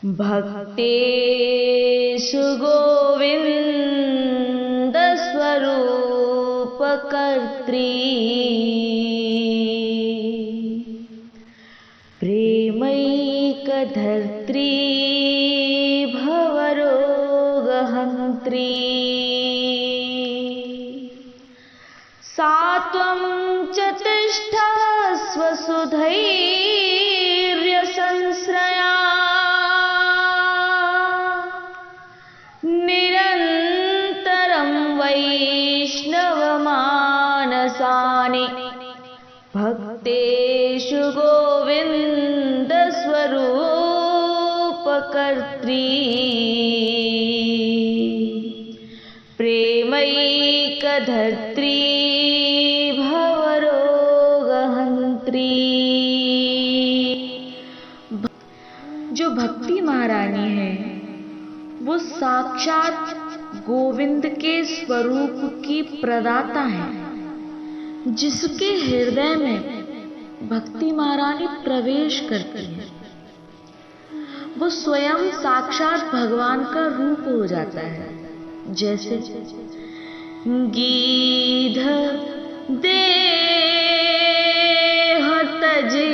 भक्तेषु गोविन्दस्वरूपकर्त्री प्रेमैकधर्त्री भवरोगहन्त्री सा त्वं च तिष्ठस्व सुधैर्यसंश्रया निरन्तरं वैष्णवमानसानि भक्तेषु गोविन्दस्वरूपकर्त्री प्रेमैकधर्त्री भवरोगहन्त्री। जो भक्ति महारानी है वो साक्षात गोविंद के स्वरूप की प्रदाता है। जिसके हृदय में भक्ति महारानी प्रवेश करती है वो स्वयं साक्षात भगवान का रूप हो जाता है। जैसे गीध देह तजे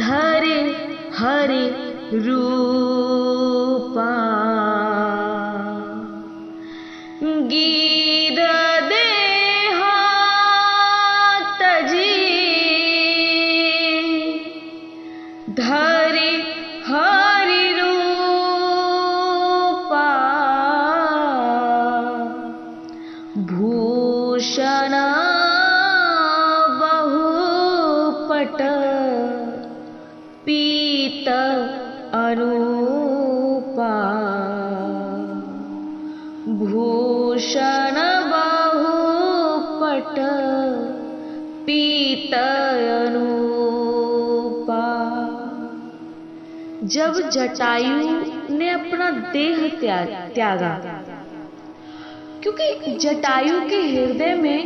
धरे हरि रूपा गीध देह तजे धरे हरि रूपा भूषण बहुपट पीत अनूपा भूषण बहुपट पीत अनूपा। जब जटायु ने अपना देह त्यागा, क्योंकि जटायु के हृदय में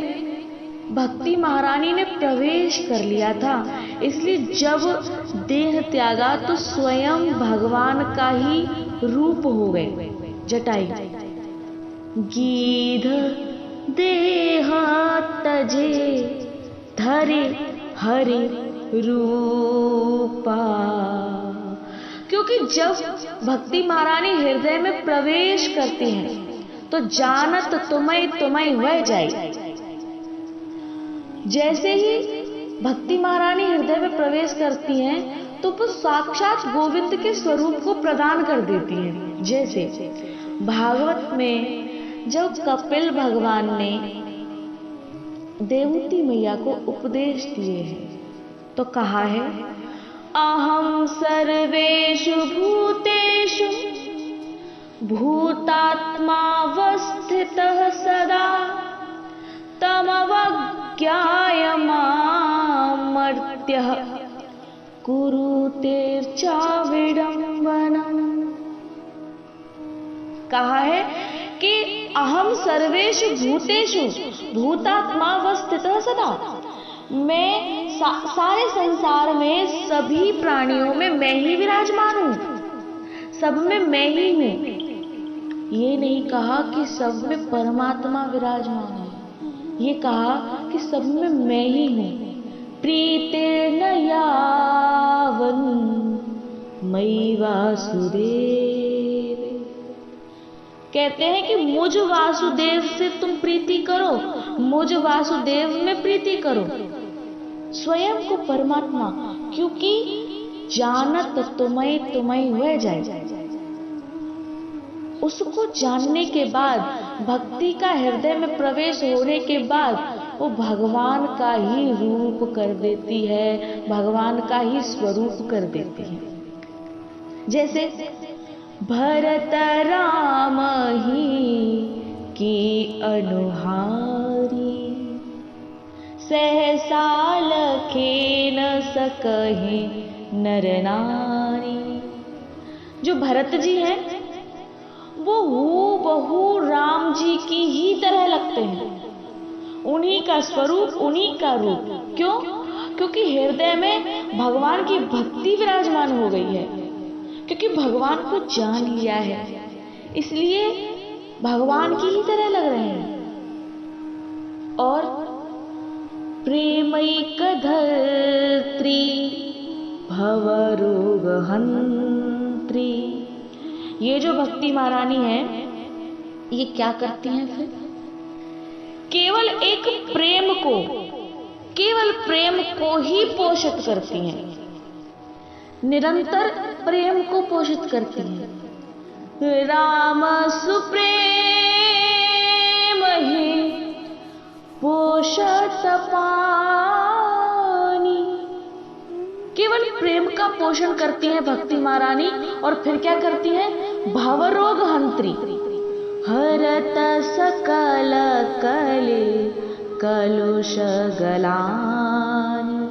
भक्ति महारानी ने प्रवेश कर लिया था, इसलिए जब देह त्यागा तो स्वयं भगवान का ही रूप हो गए जटायु। गीध देह तजे धरे हरि रूपा। क्योंकि जब भक्ति महारानी हृदय में प्रवेश करती हैं तो जानत तुम्हें वह जाए। जैसे ही भक्ति महारानी हृदय में प्रवेश करती हैं तो वो साक्षात गोविंद के स्वरूप को प्रदान कर देती है। जैसे भागवत में जब कपिल भगवान ने देवती मैया को उपदेश दिए हैं तो कहा है अहम सर्वेषु भूतेषु भूतात्मावस्थितः सदा तमवज्ञाय मामर्त्यः कुरुतेर्चाविडम्बनम्। कहा है कि अहम सर्वेषु भूतेषु भूतात्मावस्थितः सदा, मैं सारे संसार में सभी प्राणियों में मैं ही विराजमान हूँ, सब में मैं ही हूँ। ये नहीं कहा कि सब में परमात्मा विराजमान है, ये कहा कि सब में मैं ही हूँ। प्रीतिर्न यावन् मयि वासुदेव, कहते हैं कि मुझ वासुदेव से तुम प्रीति करो, मुझ वासुदेव में प्रीति करो, स्वयं को परमात्मा, क्योंकि जानत तुम्हें हुए जाए। उसको जानने के बाद भक्ति का हृदय में प्रवेश होने के बाद वो भगवान का ही रूप कर देती है, भगवान का ही स्वरूप कर देती है। जैसे भरत राम ही की अनुहारी सहसा लखे न सकहि नर नारी। जो भरत जी हैं वो हूबहू राम जी की ही तरह लगते हैं, उन्हीं का स्वरूप, उन्हीं का रूप। क्यों? क्योंकि हृदय में भगवान की भक्ति विराजमान हो गई है, क्योंकि भगवान को जान लिया है, इसलिए भगवान की ही तरह लग रहे हैं। और प्रेमैक धर्त्री भवरोग हंत्री, ये जो भक्ति महारानी है ये क्या करती हैं फिर? केवल एक केवल प्रेम को ही पोषित करती हैं, निरंतर प्रेम को पोषित करती हैं। राम सुप्रेम ही पोषत पानी, केवल प्रेम का पोषण करती हैं भक्ति महारानी। और फिर क्या करती हैं? भवरोग हंत्री, हरत सकल कले कलुष गलानी।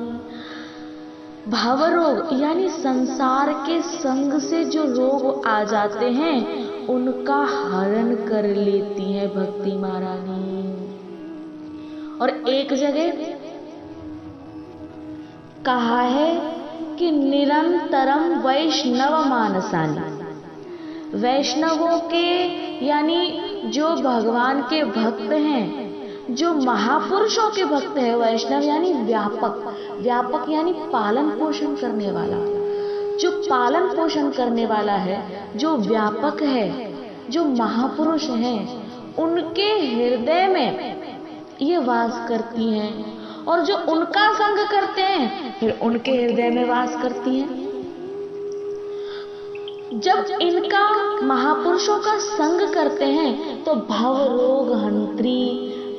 भवरोग यानी संसार के संग से जो रोग आ जाते हैं उनका हरण कर लेती है भक्ति महारानी। और एक जगह कहा है कि निरंतरम वैष्णव मानसानी, वैष्णवों के यानी जो भगवान के भक्त हैं, जो महापुरुषों के भक्त है, वैष्णव यानी व्यापक यानी पालन पोषण करने वाला, जो पालन पोषण करने वाला है, जो व्यापक है, जो महापुरुष हैं, उनके हृदय में ये वास करती हैं। और जो उनका संग करते हैं फिर उनके हृदय में वास करती हैं। जब इनका महापुरुषों का संग करते हैं तो भव रोग हंत्री,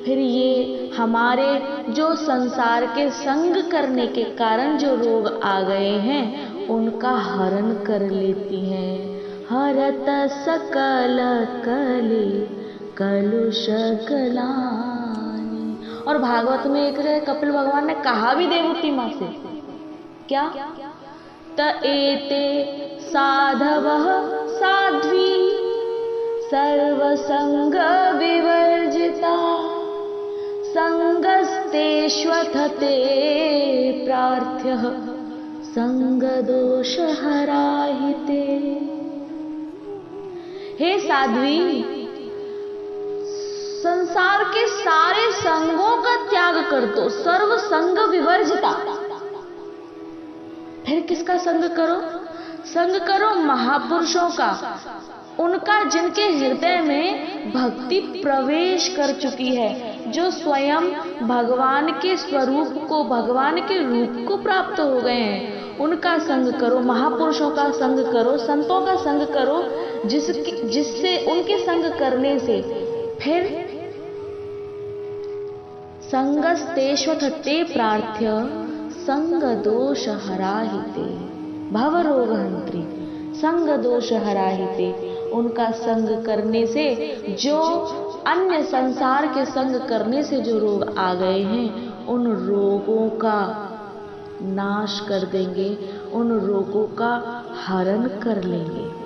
फिर ये हमारे जो संसार के संग करने के कारण जो रोग आ गए हैं उनका हरण कर लेती हैं। हरत सकल कले कलुष गलानी। और भागवत में एक जगह कपिल भगवान ने कहा भी देवहूति मां से, क्या? त एते साधवः साध्वी सर्वसंग विवर्जिता संगस्तेष्वथते प्रार्थ्यः संगदोष हराहिते। हे साध्वी, संसार के सारे संगों का त्याग कर दो, सर्व संग विवर्जिता। फिर किसका संग करो? संग करो महापुरुषों का, उनका जिनके हृदय में भक्ति प्रवेश कर चुकी है, जो स्वयं भगवान के स्वरूप को, भगवान के रूप को प्राप्त हो गए हैं, उनका संग करो, महापुरुषों का संग करो, संतों का संग करो, जिससे उनके संग करने से फिर संगस्तेष्वथते प्रार्थ्य संग दोष हराहिते भवरोग हंत्री। संग दोष हराहिते, उनका संग करने से, जो अन्य संसार के संग करने से जो रोग आ गए हैं उन रोगों का नाश कर देंगे, उन रोगों का हरण कर लेंगे।